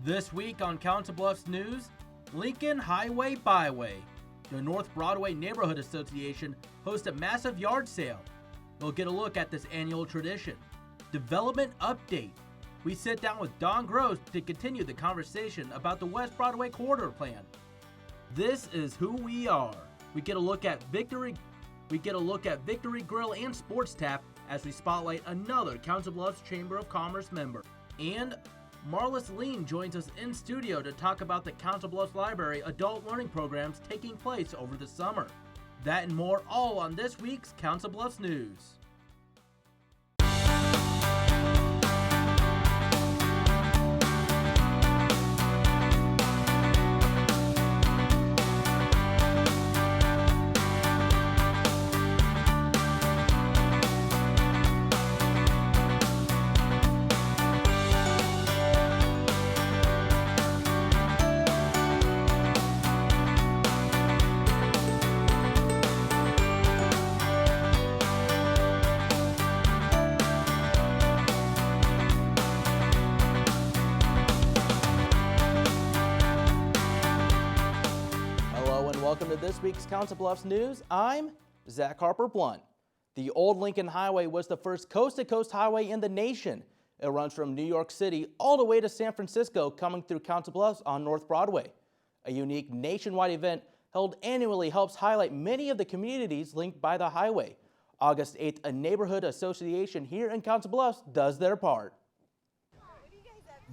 This week on Council Bluffs News, Lincoln Highway Byway. The North Broadway Neighborhood Association hosts a massive yard sale. We'll get a look at this annual tradition. Development update. We sit down with Don Gross to continue the conversation about the West Broadway Corridor Plan. This is who we are. We get a look at Victory Grill and Sports Tap as we spotlight another Council Bluffs Chamber of Commerce member. And Marlis Lean joins us in studio to talk about the Council Bluffs Library adult learning programs taking place over the summer. That and more all on this week's Council Bluffs News. Welcome to this week's Council Bluffs News. I'm Zach Harper-Blunt. The old Lincoln Highway was the first coast-to-coast highway in the nation. It runs from New York City all the way to San Francisco, coming through Council Bluffs on North Broadway. A unique nationwide event held annually helps highlight many of the communities linked by the highway. August 8th, a neighborhood association here in Council Bluffs does their part.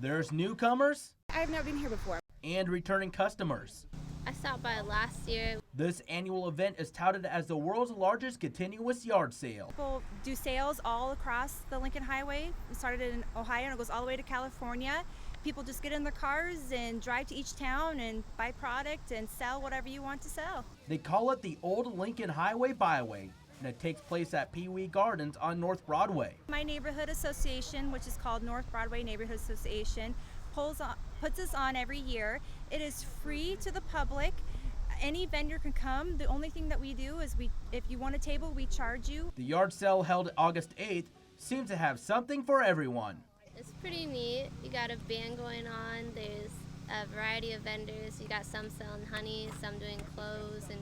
There's newcomers. I've never been here before. And returning customers. I stopped by last year. This annual event is touted as the world's largest continuous yard sale. People do sales all across the Lincoln Highway. It started in Ohio and it goes all the way to California. People just get in their cars and drive to each town and buy product and sell whatever you want to sell. They call it the Old Lincoln Highway Byway, and it takes place at Pee Wee Gardens on North Broadway. My neighborhood association, which is called North Broadway Neighborhood Association, puts us on every year. It is free to the public. Any vendor can come. The only thing that we do is if you want a table, we charge you. The yard sale held August 8th seems to have something for everyone. It's pretty neat. You got a band going on. There's a variety of vendors. You got some selling honey, some doing clothes and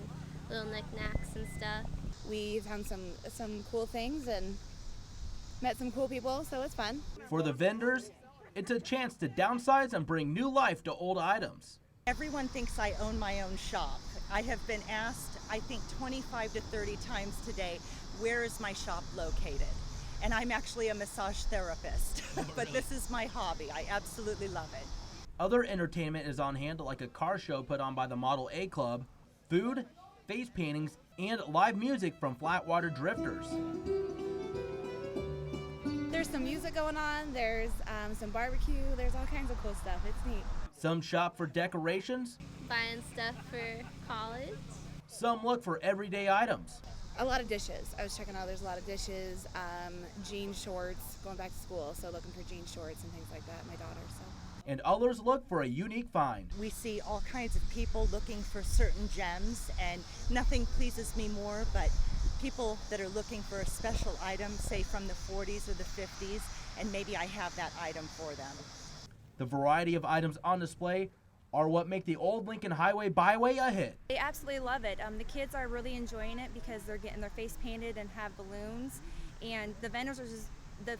little knickknacks and stuff. We've done some cool things and met some cool people, so it's fun. For the vendors, it's a chance to downsize and bring new life to old items. Everyone thinks I own my own shop. I have been asked, I think 25 to 30 times today, where is my shop located? And I'm actually a massage therapist, but this is my hobby. I absolutely love it. Other entertainment is on hand, like a car show put on by the Model A Club, food, face paintings, and live music from Flatwater Drifters. There's some music going on, there's some barbecue, there's all kinds of cool stuff. It's neat. Some shop for decorations. Buying stuff for college. Some look for everyday items. A lot of dishes. I was checking out, there's a lot of dishes, jean shorts, going back to school, so looking for jean shorts and things like that, my daughter, so. And others look for a unique find. We see all kinds of people looking for certain gems, and nothing pleases me more but people that are looking for a special item, say from the 40s or the 50s, and maybe I have that item for them. The variety of items on display are what make the Old Lincoln Highway Byway a hit. They absolutely love it. The kids are really enjoying it because they're getting their face painted and have balloons, and the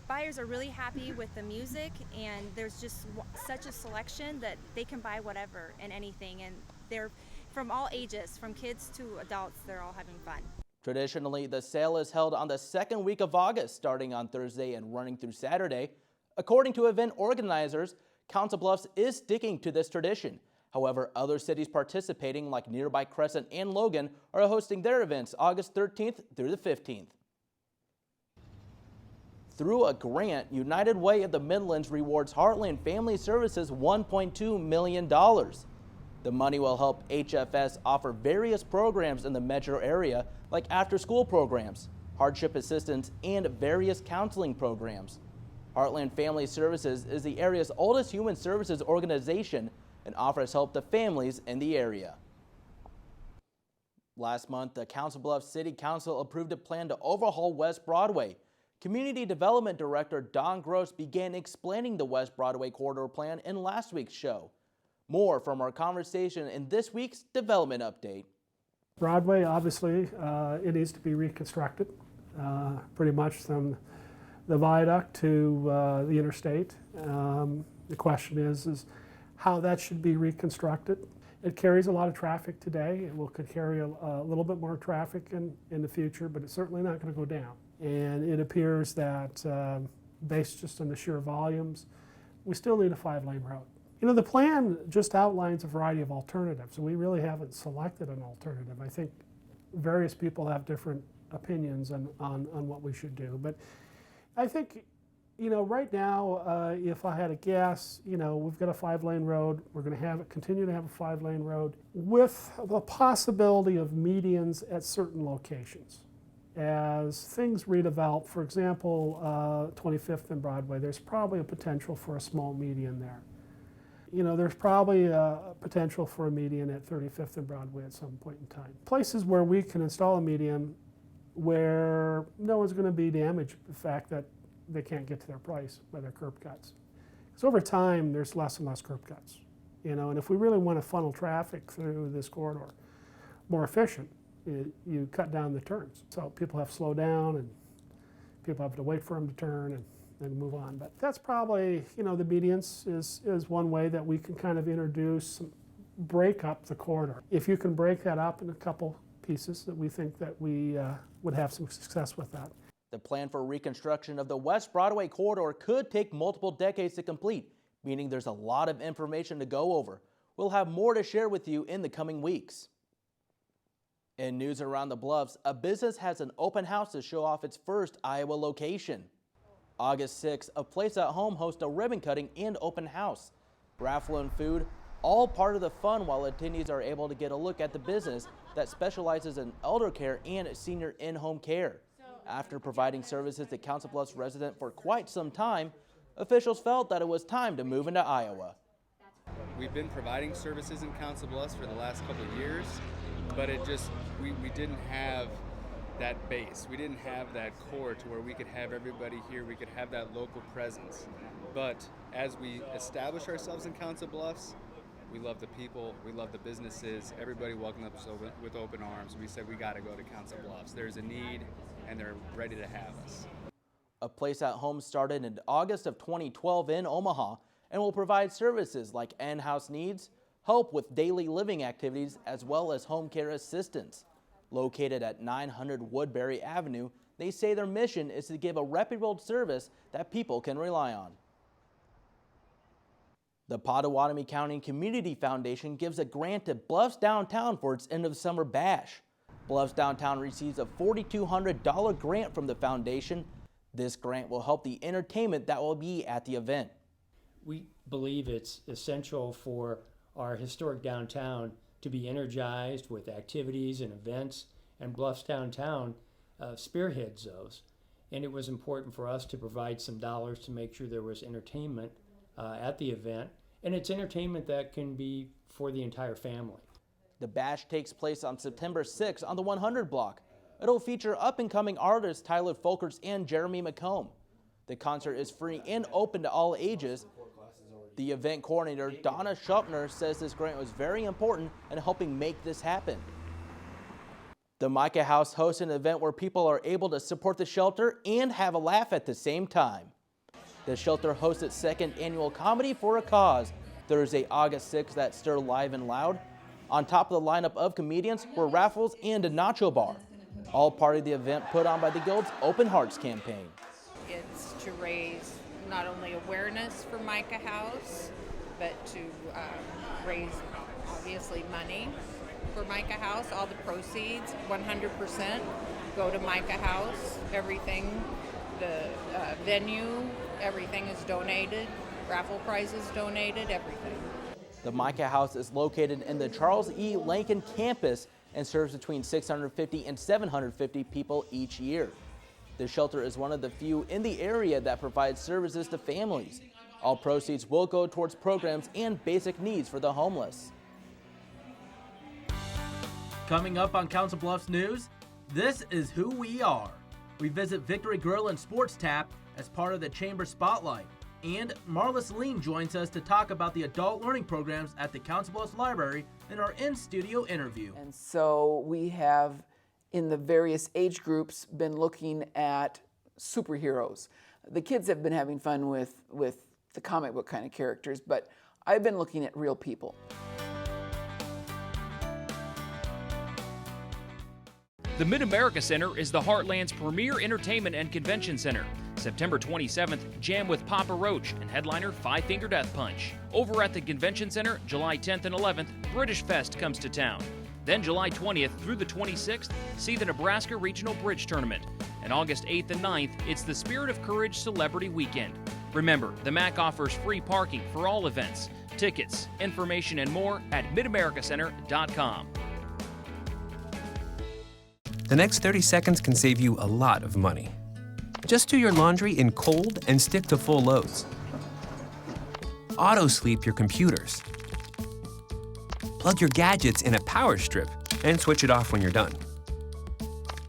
buyers are really happy with the music, and there's just such a selection that they can buy whatever and anything, and they're from all ages, from kids to adults. They're all having fun. Traditionally, the sale is held on the second week of August, starting on Thursday and running through Saturday. According to event organizers, Council Bluffs is sticking to this tradition. However, other cities participating, like nearby Crescent and Logan, are hosting their events August 13th through the 15th. Through a grant, United Way of the Midlands rewards Heartland Family Services $1.2 million. The money will help HFS offer various programs in the metro area, like after-school programs, hardship assistance, and various counseling programs. Heartland Family Services is the area's oldest human services organization and offers help to families in the area. Last month, the Council Bluffs City Council approved a plan to overhaul West Broadway. Community Development Director Don Gross began explaining the West Broadway Corridor Plan in last week's show. More from our conversation in this week's Development Update. Broadway, obviously, it needs to be reconstructed, pretty much from the viaduct to the interstate. The question is how that should be reconstructed. It carries a lot of traffic today. It will could carry a little bit more traffic in the future, but it's certainly not going to go down. And it appears that, based just on the sheer volumes, we still need a 5-lane road. You know, the plan just outlines a variety of alternatives, and we really haven't selected an alternative. I think various people have different opinions on what we should do. But I think, you know, right now, if I had to guess, you know, we've got a 5-lane road. We're going to continue to have a 5-lane road with the possibility of medians at certain locations. As things redevelop, for example, 25th and Broadway, there's probably a potential for a small median there. You know, there's probably a potential for a median at 35th and Broadway at some point in time. Places where we can install a median where no one's going to be damaged by the fact that they can't get to their place by their curb cuts. Because over time, there's less and less curb cuts. You know, and if we really want to funnel traffic through this corridor more efficient, you cut down the turns. So people have to slow down and people have to wait for them to turn and move on. But that's probably, you know, the medians is one way that we can kind of break up the corridor. If you can break that up in a couple pieces, that we think that we would have some success with that. The plan for reconstruction of the West Broadway corridor could take multiple decades to complete, meaning there's a lot of information to go over. We'll have more to share with you in the coming weeks. In news around the Bluffs, a business has an open house to show off its first Iowa location. August 6th, a place at home hosts a ribbon cutting and open house. Raffle and food, all part of the fun, while attendees are able to get a look at the business that specializes in elder care and senior in-home care. After providing services to Council Bluffs residents for quite some time, officials felt that it was time to move into Iowa. We've been providing services in Council Bluffs for the last couple of years, but we didn't have that base. We didn't have that core to where we could have everybody here, we could have that local presence. But as we establish ourselves in Council Bluffs, we love the people, we love the businesses, everybody welcomed us with open arms. We said we got to go to Council Bluffs. There's a need and they're ready to have us. A Place at Home started in August of 2012 in Omaha and will provide services like in-house needs, help with daily living activities, as well as home care assistance. Located at 900 Woodbury Avenue, they say their mission is to give a reputable service that people can rely on. The Pottawatomie County Community Foundation gives a grant to Bluffs Downtown for its end of summer bash. Bluffs Downtown receives a $4,200 grant from the foundation. This grant will help the entertainment that will be at the event. We believe it's essential for our historic downtown to be energized with activities and events, and Bluffs Downtown spearheads those. And it was important for us to provide some dollars to make sure there was entertainment at the event, and it's entertainment that can be for the entire family. The bash takes place on September 6th on the 100 block. It'll feature up-and-coming artists Tyler Folkers and Jeremy McComb. The concert is free and open to all ages. The event coordinator, Donna Schupner, says this grant was very important in helping make this happen. The Micah House hosts an event where people are able to support the shelter and have a laugh at the same time. The shelter hosts its second annual Comedy for a Cause, Thursday, August 6th at Stir Live and Loud. On top of the lineup of comedians were raffles and a nacho bar, all part of the event put on by the Guild's Open Hearts campaign. It's to raise not only awareness for Micah House, but to raise, obviously, money for Micah House. All the proceeds, 100%, go to Micah House. Everything, the venue, everything is donated. Raffle prizes donated, everything. The Micah House is located in the Charles E. Lankin campus and serves between 650 and 750 people each year. The shelter is one of the few in the area that provides services to families. All proceeds will go towards programs and basic needs for the homeless. Coming up on Council Bluffs News, this is who we are. We visit Victory Grill and Sports Tap as part of the Chamber Spotlight. And Marla Celine joins us to talk about the adult learning programs at the Council Bluffs Library in our in-studio interview. And so we have, in the various age groups, been looking at superheroes. The kids have been having fun with the comic book kind of characters, but I've been looking at real people. The Mid-America Center is the Heartland's premier entertainment and convention center. September 27th, jam with Papa Roach and headliner Five Finger Death Punch. Over at the Convention Center, July 10th and 11th, British Fest comes to town. Then July 20th through the 26th, see the Nebraska Regional Bridge Tournament. And August 8th and 9th, it's the Spirit of Courage Celebrity Weekend. Remember, the MAC offers free parking for all events. Tickets, information, and more at midamericacenter.com. The next 30 seconds can save you a lot of money. Just do your laundry in cold and stick to full loads. Auto-sleep your computers. Plug your gadgets in a power strip and switch it off when you're done.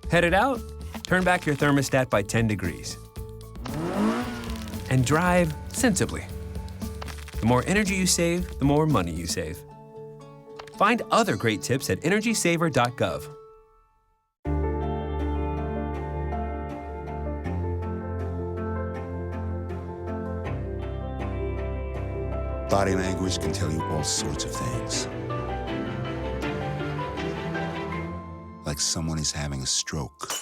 Headed out? Turn back your thermostat by 10 degrees. And drive sensibly. The more energy you save, the more money you save. Find other great tips at energysaver.gov. Body language can tell you all sorts of things. Like someone is having a stroke.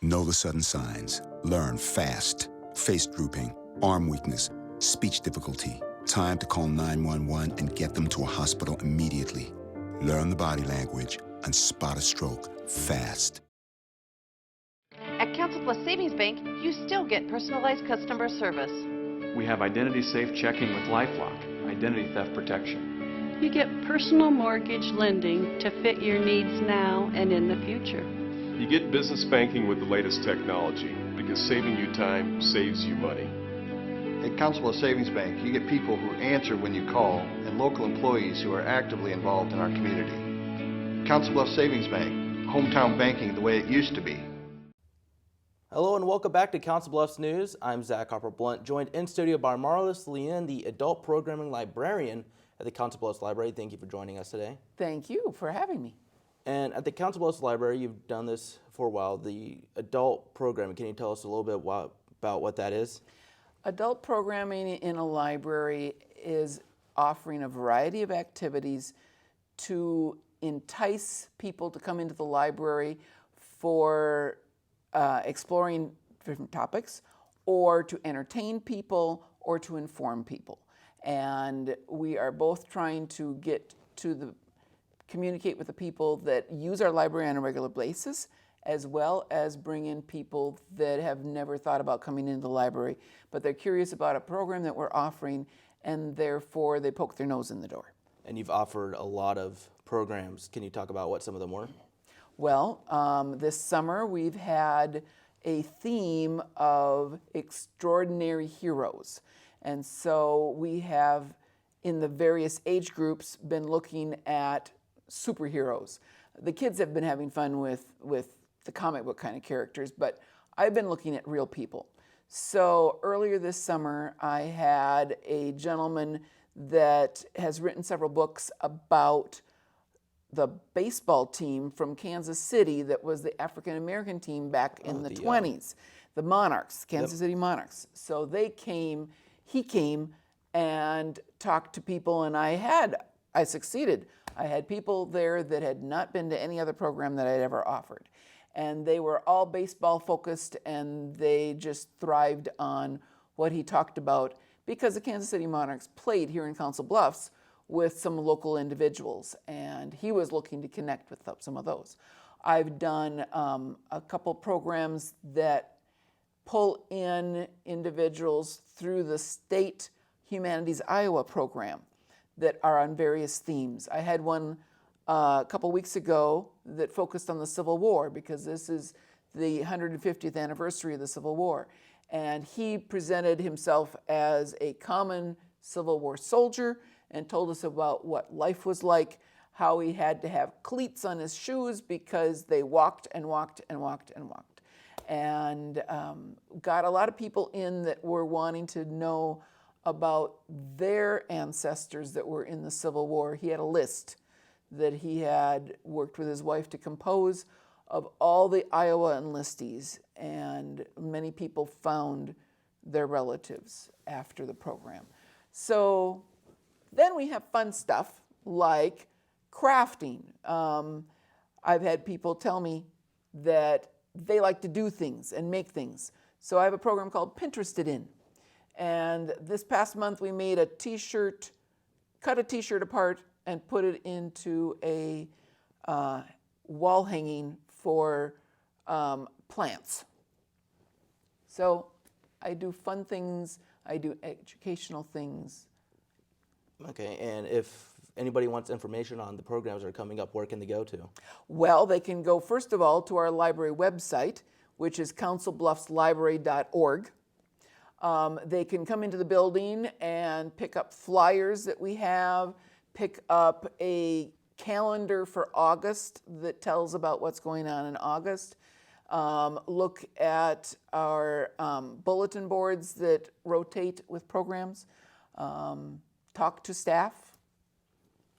Know the sudden signs. Learn fast. Face drooping, arm weakness, speech difficulty. Time to call 911 and get them to a hospital immediately. Learn the body language and spot a stroke fast. At Council Plus Savings Bank, you still get personalized customer service. We have identity-safe checking with LifeLock, identity theft protection. You get personal mortgage lending to fit your needs now and in the future. You get business banking with the latest technology because saving you time saves you money. At Council Bluffs Savings Bank, you get people who answer when you call and local employees who are actively involved in our community. Council Bluffs Savings Bank, hometown banking the way it used to be. Hello and welcome back to Council Bluffs News. I'm Zach Harper-Blunt, joined in studio by Marla Celine, the adult programming librarian at the Council Bluffs Library. Thank you for joining us today. Thank you for having me. And at the Council Bluffs Library, you've done this for a while, the adult programming. Can you tell us a little bit about what that is? Adult programming in a library is offering a variety of activities to entice people to come into the library for exploring different topics, or to entertain people, or to inform people. And we are both trying to get to communicate with the people that use our library on a regular basis, as well as bring in people that have never thought about coming into the library, but they're curious about a program that we're offering, and therefore they poke their nose in the door. And you've offered a lot of programs. Can you talk about what some of them were? Well, this summer we've had a theme of extraordinary heroes. And so we have, in the various age groups, been looking at superheroes. The kids have been having fun with the comic book kind of characters, but I've been looking at real people. So earlier this summer, I had a gentleman that has written several books about the baseball team from Kansas City that was the African-American team back in the 20s, the Monarchs, Kansas City Monarchs. So he came and talked to people, and I succeeded. I had people there that had not been to any other program that I'd ever offered. And they were all baseball focused, and they just thrived on what he talked about, because the Kansas City Monarchs played here in Council Bluffs with some local individuals, and he was looking to connect with some of those. I've done a couple programs that pull in individuals through the State Humanities Iowa program that are on various themes. I had one a couple weeks ago that focused on the Civil War, because this is the 150th anniversary of the Civil War. And he presented himself as a common Civil War soldier and told us about what life was like, how he had to have cleats on his shoes because they walked and walked and walked and walked. and got a lot of people in that were wanting to know about their ancestors that were in the Civil War. He had a list that he had worked with his wife to compose of all the Iowa enlistees, and many people found their relatives after the program. So then we have fun stuff like crafting. I've had people tell me that they like to do things and make things. So I have a program called Pinterested In. And this past month we made a t-shirt, cut a t-shirt apart and put it into a wall hanging for plants. So I do fun things, I do educational things. Okay, and if anybody wants information on the programs that are coming up, where can they go to? Well, they can go first of all to our library website, which is councilbluffslibrary.org. They can come into the building and pick up flyers that we have, pick up a calendar for August that tells about what's going on in August. Look at our bulletin boards that rotate with programs. Talk to staff.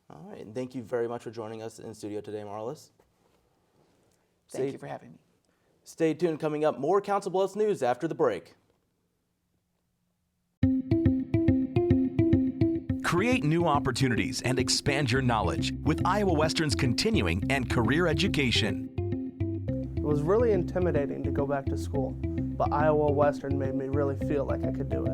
All right, and thank you very much for joining us in studio today, Marlis. Thank you for having me. Stay tuned. Coming up, more Council Bluffs news after the break. Create new opportunities and expand your knowledge with Iowa Western's continuing and career education. It was really intimidating to go back to school, but Iowa Western made me really feel like I could do it.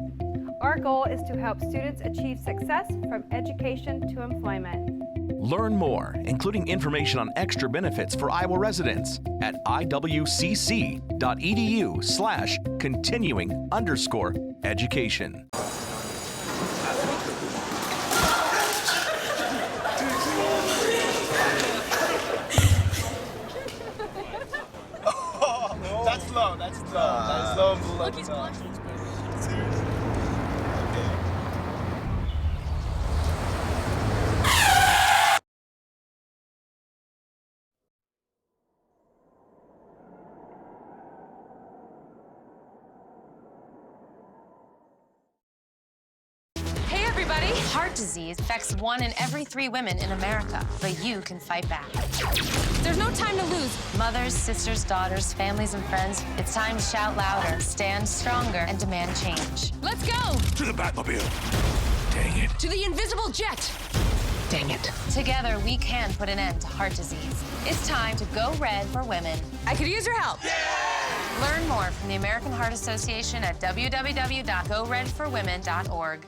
Our goal is to help students achieve success from education to employment. Learn more, including information on extra benefits for Iowa residents at iwcc.edu/continuing_education. That's low, that's low. That's low and below. Look, he's blushing. Seriously? Hey everybody! Heart disease affects 1 in every 3 women in America, but you can fight back. There's no time to lose. Mothers, sisters, daughters, families, and friends, it's time to shout louder, stand stronger, and demand change. Let's go! To the Batmobile. Dang it. To the invisible jet! Dang it. Together, we can put an end to heart disease. It's time to go red for women. I could use your help. Yeah! Learn more from the American Heart Association at www.goredforwomen.org.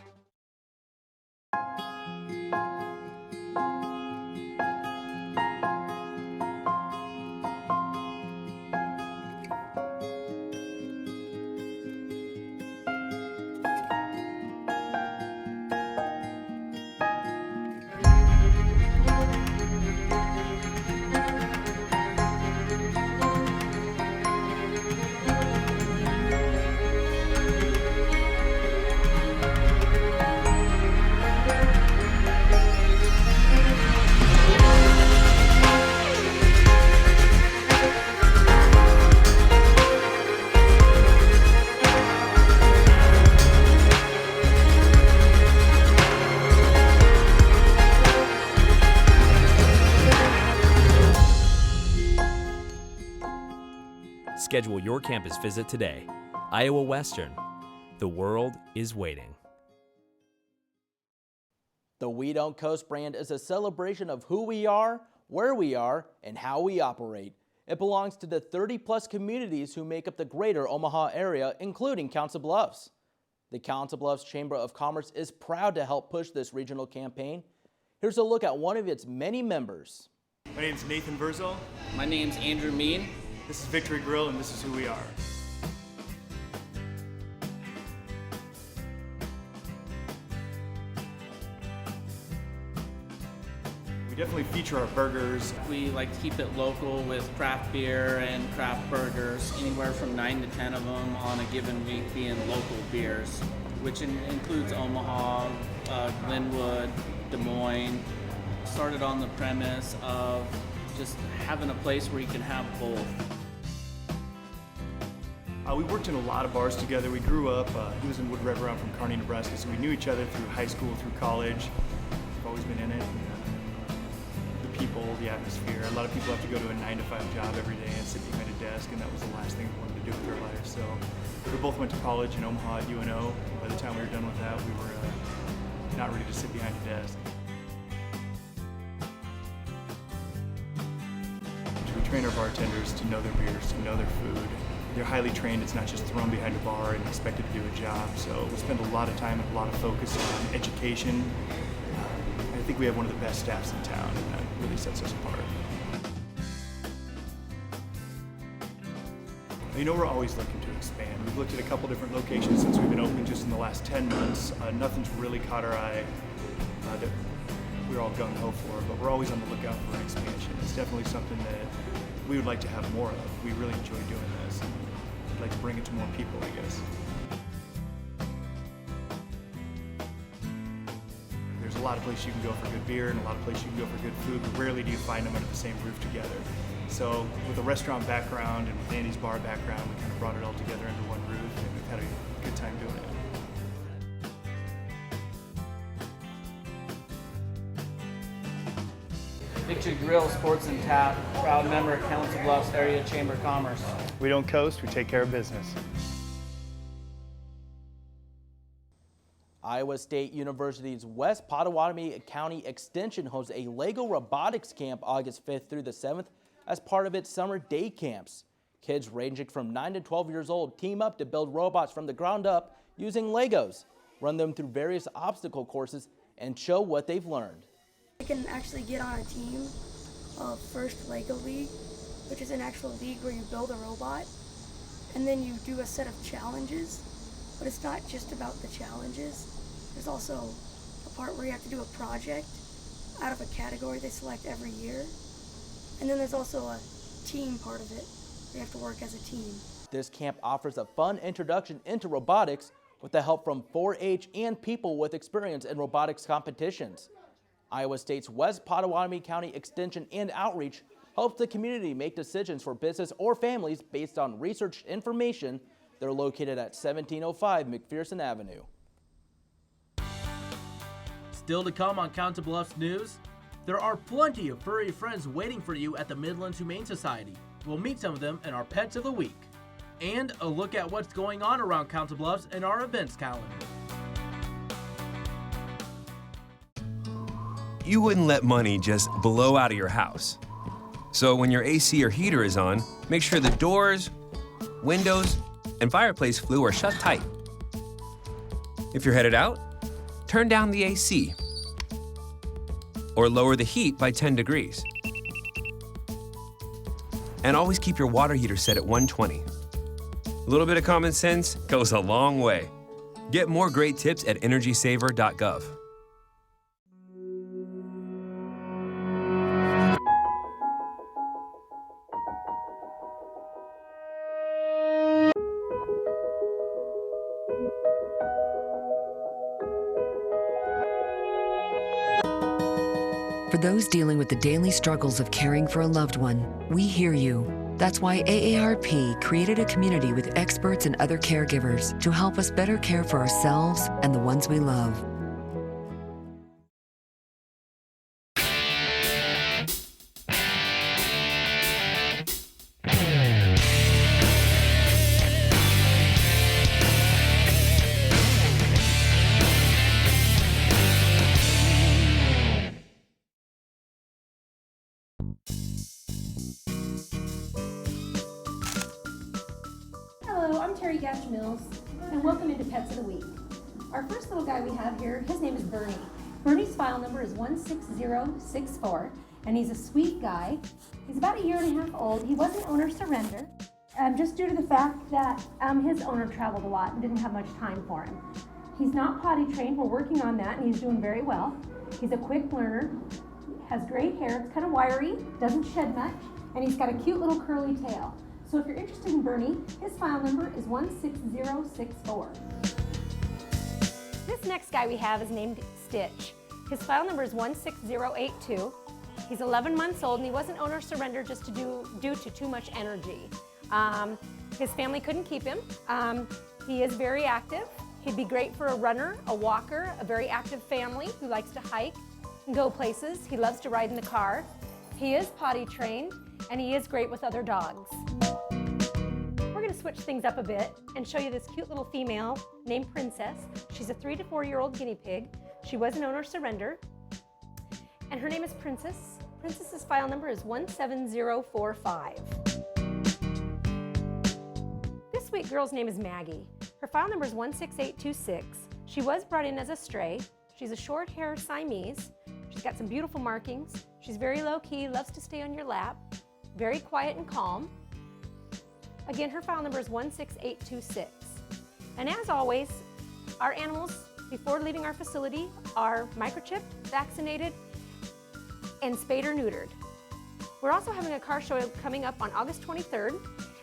Schedule your campus visit today. Iowa Western. The world is waiting. The We Don't Coast brand is a celebration of who we are, where we are, and how we operate. It belongs to the 30-plus communities who make up the greater Omaha area, including Council Bluffs. The Council Bluffs Chamber of Commerce is proud to help push this regional campaign. Here's a look at one of its many members. My name is Nathan Verzel. My name's Andrew Mean. This is Victory Grill, and this is who we are. We definitely feature our burgers. We like to keep it local with craft beer and craft burgers, anywhere from 9 to 10 of them on a given week being local beers, which includes Omaha, Glenwood, Des Moines. Started on the premise of just having a place where you can have both. We worked in a lot of bars together. We grew up, he was in Wood River, I'm from Kearney, Nebraska, so we knew each other through high school, through college. We've always been in it. The people, the atmosphere. A lot of people have to go to a 9-to-5 job every day and sit behind a desk, and that was the last thing we wanted to do with their lives. So we both went to college in Omaha at UNO. By the time we were done with that, we were not ready to sit behind a desk. We train our bartenders to know their beers, to know their food. They're highly trained. It's not just thrown behind a bar and expected to do a job. So we spend a lot of time and a lot of focus on education. I think we have one of the best staffs in town, and that really sets us apart. You know, we're always looking to expand. We've looked at a couple different locations since we've been open just in the last 10 months. Nothing's really caught our eye that we're all gung-ho for, but we're always on the lookout for an expansion. It's definitely something that we would like to have more of. We really enjoy doing this. We'd like to bring it to more people, I guess. There's a lot of places you can go for good beer and a lot of places you can go for good food, but rarely do you find them under the same roof together. So with a restaurant background and with Andy's bar background, we kind of brought it all together under one roof, and we've had a good time doing it. Victory Grill Sports and Tap, proud member of Council Bluffs Area Chamber of Commerce. We don't coast, we take care of business. Iowa State University's West Pottawatomie County Extension hosts a Lego robotics camp August 5th through the 7th as part of its summer day camps. Kids ranging from 9 to 12 years old team up to build robots from the ground up using Legos, run them through various obstacle courses, and show what they've learned. I can actually get on a team of First Lego League, which is an actual league where you build a robot, and then you do a set of challenges, but it's not just about the challenges. There's also a part where you have to do a project out of a category they select every year, and then there's also a team part of it. You have to work as a team. This camp offers a fun introduction into robotics with the help from 4-H and people with experience in robotics competitions. Iowa State's West Pottawatomie County Extension and Outreach helps the community make decisions for business or families based on researched information. They're located at 1705 McPherson Avenue. Still to come on Council Bluffs News, there are plenty of furry friends waiting for you at the Midlands Humane Society. We'll meet some of them in our Pets of the Week. And a look at what's going on around Council Bluffs in our events calendar. You wouldn't let money just blow out of your house. So when your AC or heater is on, make sure the doors, windows, and fireplace flue are shut tight. If you're headed out, turn down the AC or lower the heat by 10 degrees. And always keep your water heater set at 120. A little bit of common sense goes a long way. Get more great tips at energysaver.gov. For those dealing with the daily struggles of caring for a loved one, we hear you. That's why AARP created a community with experts and other caregivers to help us better care for ourselves and the ones we love. Hello, I'm Terry Gatch-Mills, and welcome into Pets of the Week. Our first little guy we have here, his name is Bernie. Bernie's file number is 16064, and he's a sweet guy. He's about 1.5 years old. He was an owner surrender, just due to the fact that his owner traveled a lot and didn't have much time for him. He's not potty trained. We're working on that, and he's doing very well. He's a quick learner, has gray hair, it's kind of wiry, doesn't shed much, and he's got a cute little curly tail. So if you're interested in Bernie, his file number is 16064. This next guy we have is named Stitch. His file number is 16082. He's 11 months old and he wasn't owner surrender just due to too much energy. His family couldn't keep him. He is very active. He'd be great for a runner, a walker, a very active family who likes to hike and go places. He loves to ride in the car. He is potty trained, and he is great with other dogs. We're going to switch things up a bit and show you this cute little female named Princess. She's a 3 to 4-year-old guinea pig. She was an owner surrender, and her name is Princess. Princess's file number is 17045. This sweet girl's name is Maggie. Her file number is 16826. She was brought in as a stray. She's a short-haired Siamese. She's got some beautiful markings. She's very low-key, loves to stay on your lap, very quiet and calm. Again, her file number is 16826. And as always, our animals, before leaving our facility, are microchipped, vaccinated, and spayed or neutered. We're also having a car show coming up on August 23rd.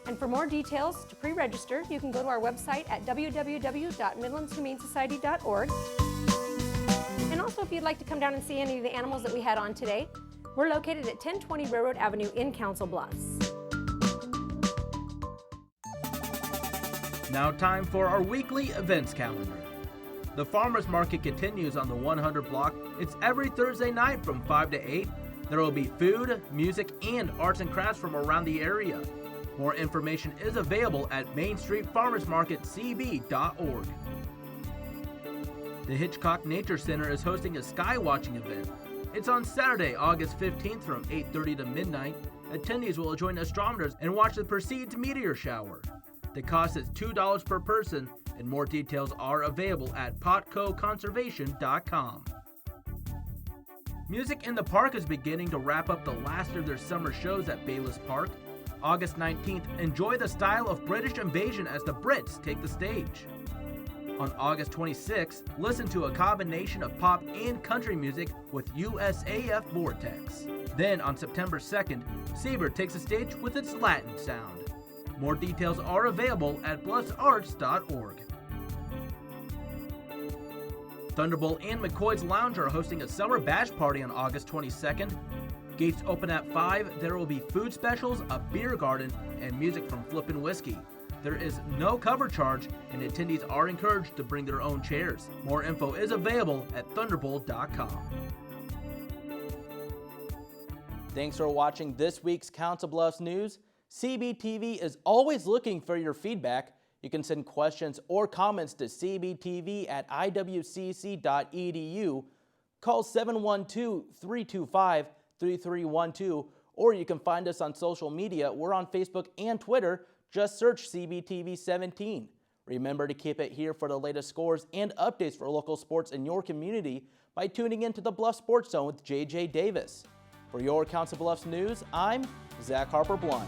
And for more details, to pre-register, you can go to our website at www.midlandshumanesociety.org. And also, if you'd like to come down and see any of the animals that we had on today, we're located at 1020 Railroad Avenue in Council Bluffs. Now time for our weekly events calendar. The Farmers Market continues on the 100 block. It's every Thursday night from 5 to 8. There will be food, music, and arts and crafts from around the area. More information is available at mainstreetfarmersmarketcb.org. The Hitchcock Nature Center is hosting a sky watching event. It's on Saturday, August 15th from 8:30 to midnight. Attendees will join astronomers and watch the Perseids meteor shower. The cost is $2 per person, and more details are available at potcoconservation.com. Music in the Park is beginning to wrap up the last of their summer shows at Bayless Park. August 19th, enjoy the style of British invasion as the Brits take the stage. On August 26th, listen to a combination of pop and country music with USAF Vortex. Then on September 2nd, Sabre takes the stage with its Latin sound. More details are available at bluffsarts.org. Thunderbolt and McCoy's Lounge are hosting a summer bash party on August 22nd. Gates open at 5. There will be food specials, a beer garden, and music from Flippin' Whiskey. There is no cover charge, and attendees are encouraged to bring their own chairs. More info is available at thunderbolt.com. Thanks for watching this week's Council Bluffs News. CBTV is always looking for your feedback. You can send questions or comments to cbtv@iwcc.edu. Call 712-325-3312, or you can find us on social media. We're on Facebook and Twitter. Just search CBTV17. Remember to keep it here for the latest scores and updates for local sports in your community by tuning in to the Bluff Sports Zone with JJ Davis. For your Council Bluffs News, I'm Zach Harper-Blunt.